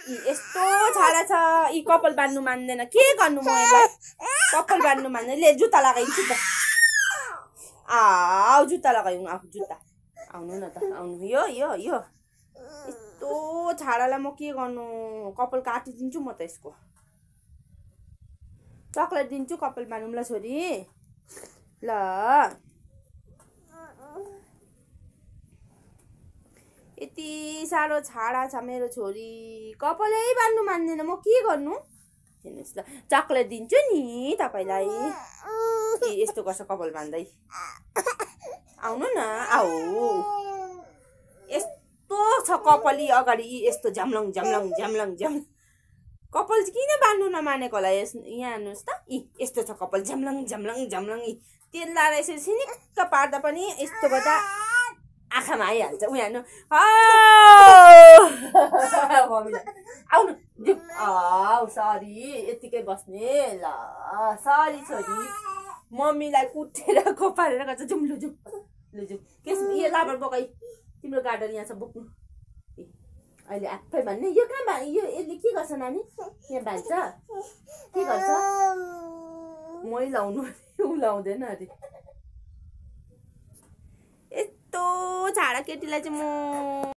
यस्तो छाडा छ यी कपाल बान्नु मान्दैन के गर्नु म यसलाई कपाल बान्नु मान्दैन ले जुत्ता लगाइदिन्छु त जुत्ता लगाउँ आफू जुत्ता आउनु न त आउनु यो यो यो यस्तो छाडालाई म के गर्नु कपाल काटिदिन्छु म त यसको चक्लेट दिन्छु कपाल बान्नुम ल छोरी ल यति साह्रो छाडा छ मेरो छोरी कपालै बान्नु मान्दैन म के गर्नु हेर्नुहोस् ल चक्लेट दिन्छु नि तपाईलाई यस्तो गर्छ कपाल बान्दै आउनु न आऊ यस्तो छ कपाली अगाडि यस्तो झ्याम्लङ झ्याम्लङ झ्याम्लङ झ्याम्लङ कपाल चाहिँ किन बान्नु नमानेको होला यहाँ हेर्नुहोस् त यस्तो छ कपाल झ्याम्लङ झ्याम्लङ झ्याम्लङ तेल लाएर यसरी सिनिक्क पार्दा पनि यस्तो गर्दा आँखामा आइहाल्छ उ हेर्नु आउनु सरी यतिकै बस्ने ल सरी छोरी मम्मीलाई कुटेर खोपारेर गर्छ जाउँ लु जाउँ के यो लाबर बोकाइ तिम्रो गाडर यहाँ छ बोक्नु अहिले आफै भन्ने यो कहाँ यो यसले के गर्छ नानी यहाँ भान्छ के गर्छ मै लाउनु उ लाउँदैन अरे यस्तो छाडा केटीलाई चाहिँ म